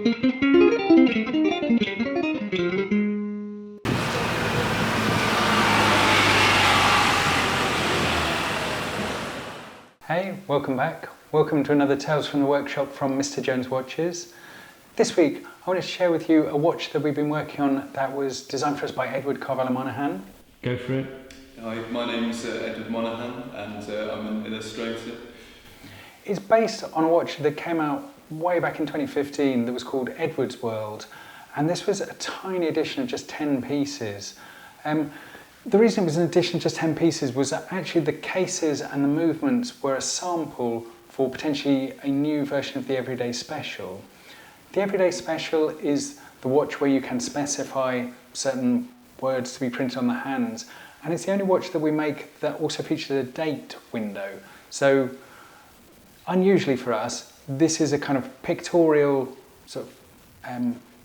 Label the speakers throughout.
Speaker 1: Hey, welcome back. Welcome to another Tales from the Workshop from Mr. Jones Watches. This week I wanted to share with you a watch that we've been working on that was designed for us by Carvalo-Monaghan.
Speaker 2: Go for it.
Speaker 3: Hi, my name's Edward Monaghan and I'm an illustrator.
Speaker 1: It's based on a watch that came out way back in 2015 that was called Edward's World, and this was a tiny edition of just 10 pieces. The reason it was an edition of just 10 pieces was that actually the cases and the movements were a sample for potentially a new version of the Everyday Special. The Everyday Special is the watch where you can specify certain words to be printed on the hands, and it's the only watch that we make that also features a date window. So unusually for us, this is a kind of pictorial sort of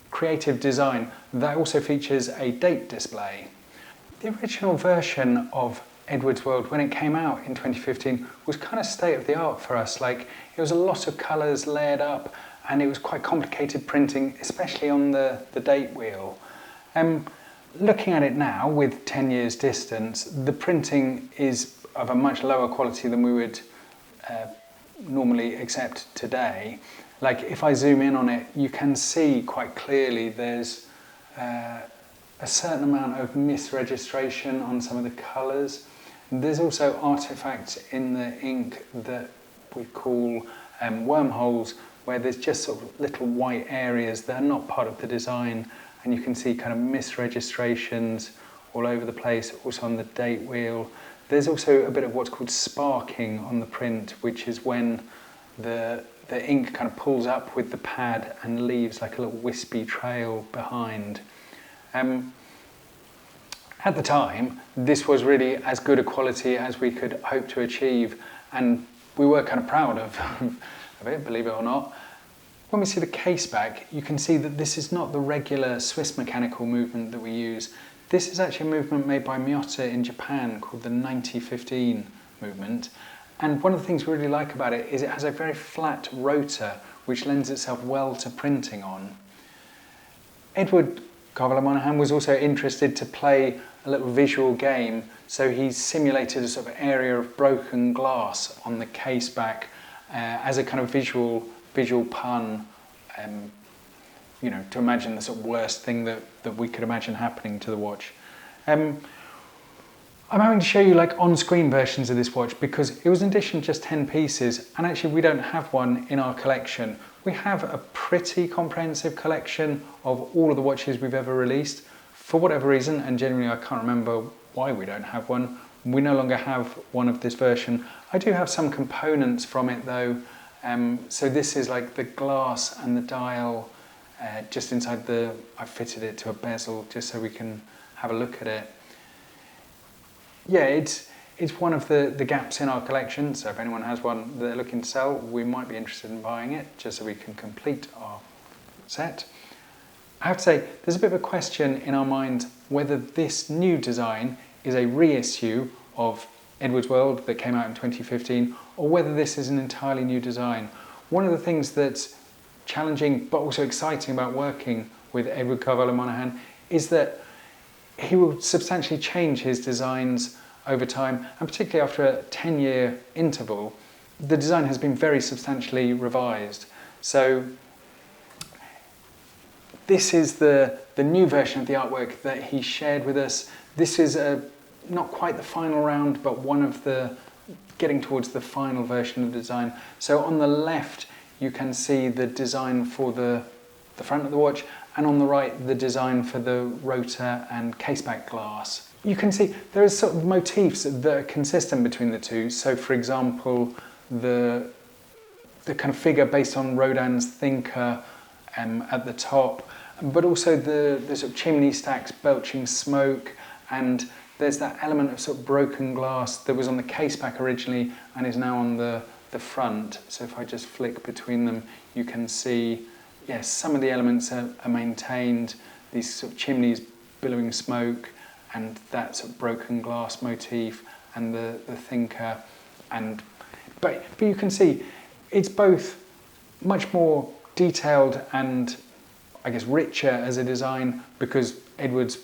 Speaker 1: creative design that also features a date display. The original version of Edward's World, when it came out in 2015, was kind of state of the art for us. Like, it was a lot of colours layered up, and it was quite complicated printing, especially on the date wheel. Looking at it now, with 10 years distance, the printing is of a much lower quality than we would normally accept today. Like, if I zoom in on it, you can see quite clearly there's a certain amount of misregistration on some of the colours. There's also artefacts in the ink that we call wormholes, where there's just sort of little white areas that are not part of the design, and you can see kind of misregistrations all over the place, also on the date wheel. There's also a bit of what's called sparking on the print, which is when the ink kind of pulls up with the pad and leaves like a little wispy trail behind. At the time, this was really as good a quality as we could hope to achieve, and we were kind of proud of it, believe it or not. When we see the case back, you can see that this is not the regular Swiss mechanical movement that we use. This is actually a movement made by Miyota in Japan called the 90-15 movement. And one of the things we really like about it is it has a very flat rotor, which lends itself well to printing on. Edward Carvalo-Monaghan was also interested to play a little visual game, so he simulated a sort of area of broken glass on the case back as a kind of visual pun, to imagine the sort of worst thing that we could imagine happening to the watch. I'm having to show you like on-screen versions of this watch because it was an edition of just 10 pieces, and actually we don't have one in our collection. We have a pretty comprehensive collection of all of the watches we've ever released. For whatever reason, and generally I can't remember why we don't have one, we no longer have one of this version. I do have some components from it though. So this is like the glass and the dial just inside I fitted it to a bezel just so we can have a look at it. Yeah, it's one of the gaps in our collection, so if anyone has one that they're looking to sell, we might be interested in buying it just so we can complete our set. I have to say, there's a bit of a question in our mind whether this new design is a reissue of Edward's World that came out in 2015, or whether this is an entirely new design. One of the things that's challenging but also exciting about working with Edward Carvalo-Monaghan is that he will substantially change his designs over time, and particularly after a 10-year interval, the design has been very substantially revised. So this is the new version of the artwork that he shared with us. This is not quite the final round, but one of the getting towards the final version of the design. So on the left, you can see the design for the front of the watch, and on the right, the design for the rotor and caseback glass. You can see there are sort of motifs that are consistent between the two. So for example, the kind of figure based on Rodin's Thinker at the top, but also the sort of chimney stacks belching smoke, and there's that element of sort of broken glass that was on the caseback originally and is now on the front. So if I just flick between them, you can see, yes, some of the elements are maintained, these sort of chimneys billowing smoke, and that sort of broken glass motif, and the Thinker, but you can see it's both much more detailed and I guess, richer as a design because Edward's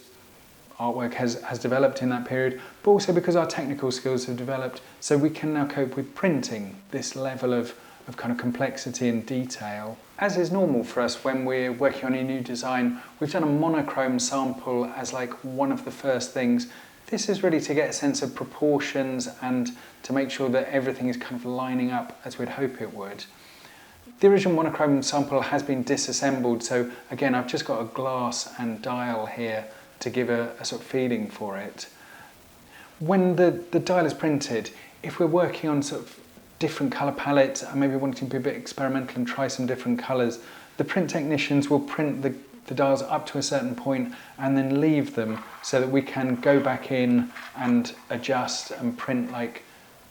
Speaker 1: artwork has developed in that period, but also because our technical skills have developed, so we can now cope with printing this level of kind of complexity and detail. As is normal for us when we're working on a new design, we've done a monochrome sample as like one of the first things. This is really to get a sense of proportions and to make sure that everything is kind of lining up as we'd hope it would. The original monochrome sample has been disassembled, so again I've just got a glass and dial here to give a sort of feeling for it. When the dial is printed, if we're working on sort of different colour palettes and maybe wanting to be a bit experimental and try some different colours, the print technicians will print the dials up to a certain point and then leave them so that we can go back in and adjust and print like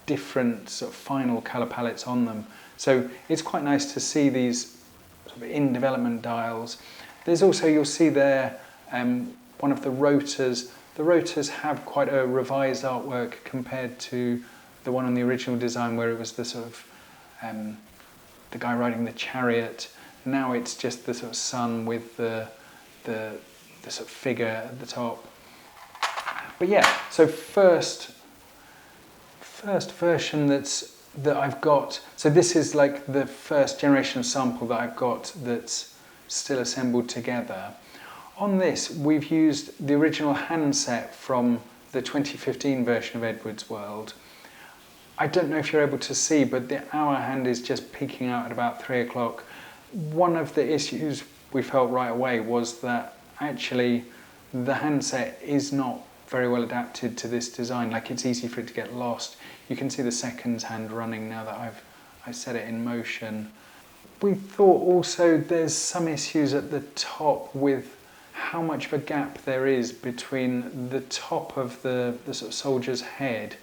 Speaker 1: different sort of final colour palettes on them. So it's quite nice to see these sort of in development dials. There's also, you'll see there, one of the rotors. The rotors have quite a revised artwork compared to the one on the original design where it was the sort of the guy riding the chariot. Now it's just the sort of sun with the sort of figure at the top. But yeah, so first version that I've got. So this is like the first generation of sample that I've got that's still assembled together. On this, we've used the original handset from the 2015 version of Edward's World. I don't know if you're able to see, but the hour hand is just peaking out at about 3 o'clock. One of the issues we felt right away was that actually the handset is not very well adapted to this design. Like, it's easy for it to get lost. You can see the seconds hand running now that I've set it in motion. We thought also there's some issues at the top with how much of a gap there is between the top of the sort of soldier's head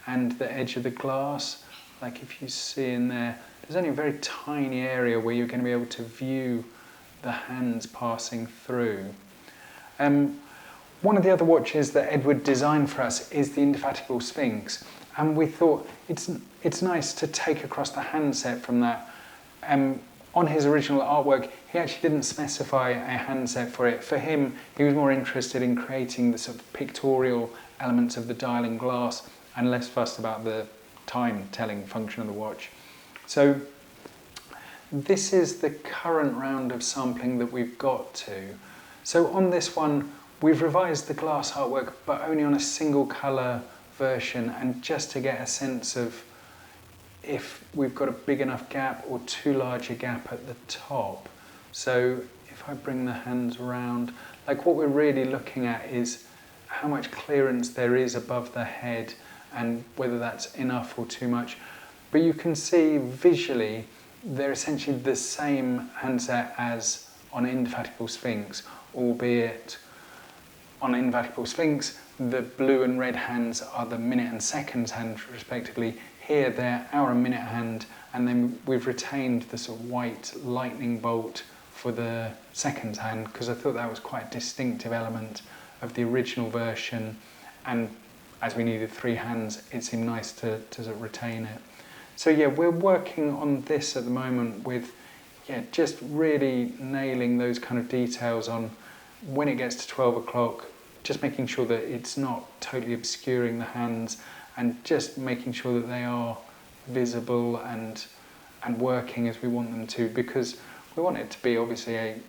Speaker 1: and the edge of the glass. Like, if you see in there, there's only a very tiny area where you're going to be able to view the hands passing through. One of the other watches that Edward designed for us is the Indefatigable Sphinx, and we thought it's nice to take across the handset from that. On his original artwork, he actually didn't specify a handset for it. For him, he was more interested in creating the sort of pictorial elements of the dial in glass and less fussed about the time-telling function of the watch. So this is the current round of sampling that we've got to. So on this one, we've revised the glass artwork, but only on a single colour version, and just to get a sense of if we've got a big enough gap or too large a gap at the top. So if I bring the hands around, like, what we're really looking at is how much clearance there is above the head and whether that's enough or too much. But you can see visually they're essentially the same handset as on Indefatigable Sphinx, albeit on Indefatigable Sphinx the blue and red hands are the minute and seconds hand respectively. Here they're hour and minute hand, and then we've retained the sort of white lightning bolt for the seconds hand because I thought that was quite a distinctive element of the original version, and as we needed 3 hands, it seemed nice to sort of retain it. So yeah, we're working on this at the moment with just really nailing those kind of details on when it gets to 12 o'clock, just making sure that it's not totally obscuring the hands, and just making sure that they are visible and working as we want them to, because we want it to be obviously a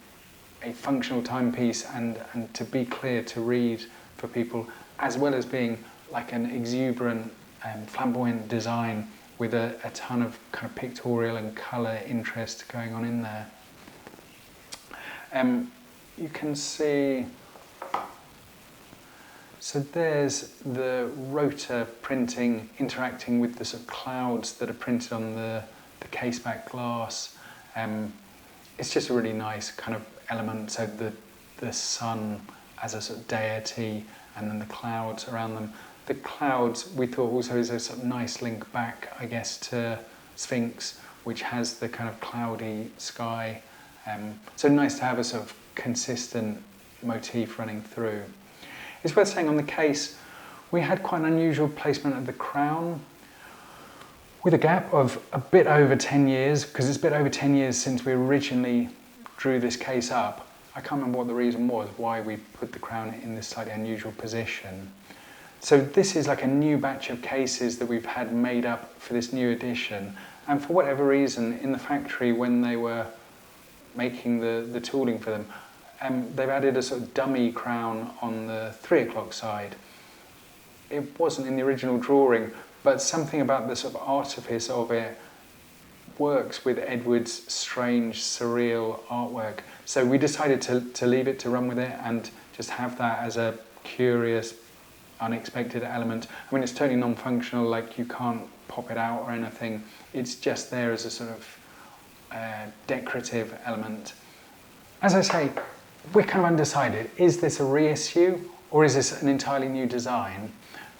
Speaker 1: functional timepiece and to be clear to read for people, as well as being like an exuberant flamboyant design with a ton of kind of pictorial and colour interest going on in there. You can see, so there's the rotor printing interacting with the sort of clouds that are printed on the caseback glass. It's just a really nice kind of element, so the sun as a sort of deity and then the clouds around them. The clouds we thought also is a sort of nice link back, I guess, to Sphinx, which has the kind of cloudy sky. So nice to have a sort of consistent motif running through. It's worth saying on the case, we had quite an unusual placement of the crown with a gap of a bit over 10 years, because it's a bit over 10 years since we originally drew this case up. I can't remember what the reason was, why we put the crown in this slightly unusual position. So this is like a new batch of cases that we've had made up for this new edition. And for whatever reason, in the factory when they were making the tooling for them, they've added a sort of dummy crown on the 3 o'clock side. It wasn't in the original drawing, but something about the sort of artifice of it works with Edward's strange, surreal artwork. So we decided to leave it, to run with it, and just have that as a curious, unexpected element. I mean, it's totally non-functional, like you can't pop it out or anything. It's just there as a sort of decorative element. As I say, we're kind of undecided. Is this a reissue or is this an entirely new design?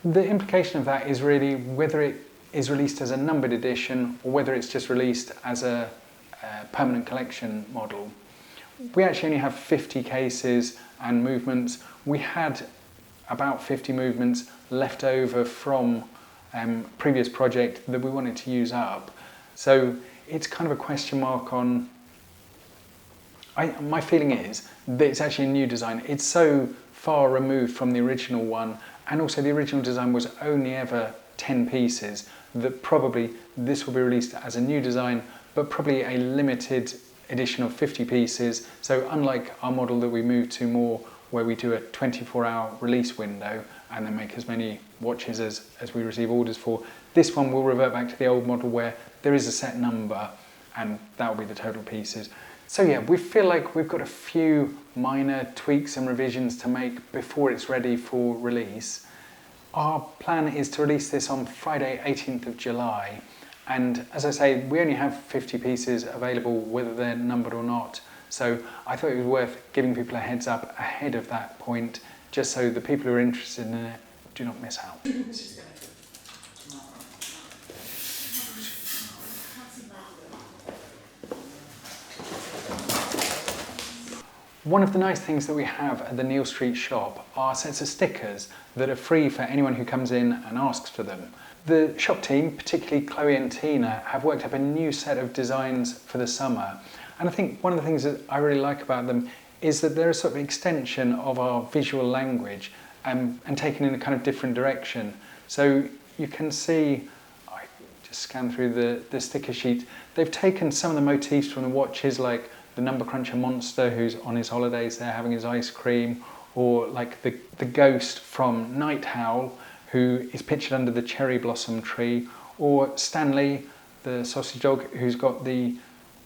Speaker 1: The implication of that is really whether it is released as a numbered edition or whether it's just released as a permanent collection model. We actually only have 50 cases and movements. We had about 50 movements left over from previous project that we wanted to use up. So it's kind of a question mark on... my feeling is that it's actually a new design. It's so far removed from the original one, and also the original design was only ever 10 pieces, that probably this will be released as a new design, but probably a limited edition of 50 pieces. So unlike our model that we moved to more, where we do a 24-hour release window and then make as many watches as we receive orders for, this one will revert back to the old model where there is a set number and that will be the total pieces. So yeah, we feel like we've got a few minor tweaks and revisions to make before it's ready for release. Our plan is to release this on Friday 18th of July, and as I say, we only have 50 pieces available whether they're numbered or not, so I thought it was worth giving people a heads up ahead of that point, just so the people who are interested in it do not miss out. One of the nice things that we have at the Neal Street shop are sets of stickers that are free for anyone who comes in and asks for them. The shop team, particularly Chloe and Tina, have worked up a new set of designs for the summer. And I think one of the things that I really like about them is that they're a sort of extension of our visual language and taken in a kind of different direction. So you can see, I just scan through the sticker sheet, they've taken some of the motifs from the watches, like the number cruncher monster who's on his holidays there having his ice cream, or like the ghost from Night Howl who is pictured under the cherry blossom tree, or Stanley the Sausage Dog who's got the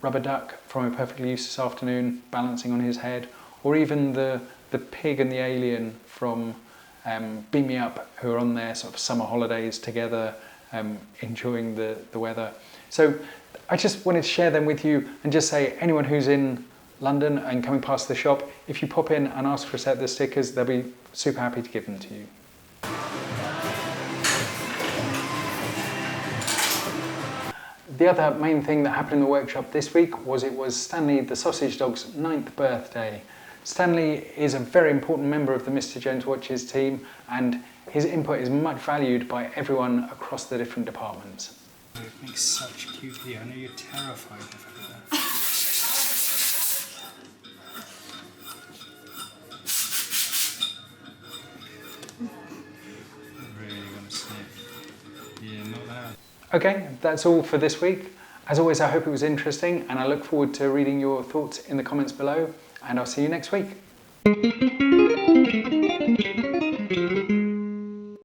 Speaker 1: rubber duck from A Perfectly Useless Afternoon balancing on his head, or even the pig and the alien from Beam Me Up, who are on their sort of summer holidays together, enjoying the weather. So I just wanted to share them with you and just say, anyone who's in London and coming past the shop, if you pop in and ask for a set of the stickers, they'll be super happy to give them to you. The other main thing that happened in the workshop this week was it was Stanley the Sausage Dog's 9th birthday. Stanley is a very important member of the Mr. Jones Watches team, and his input is much valued by everyone across the different departments. It makes such cute here. I know you're terrified of her. I really want to sniff. Yeah, not that. Okay, that's all for this week. As always, I hope it was interesting, and I look forward to reading your thoughts in the comments below, and I'll see you next week.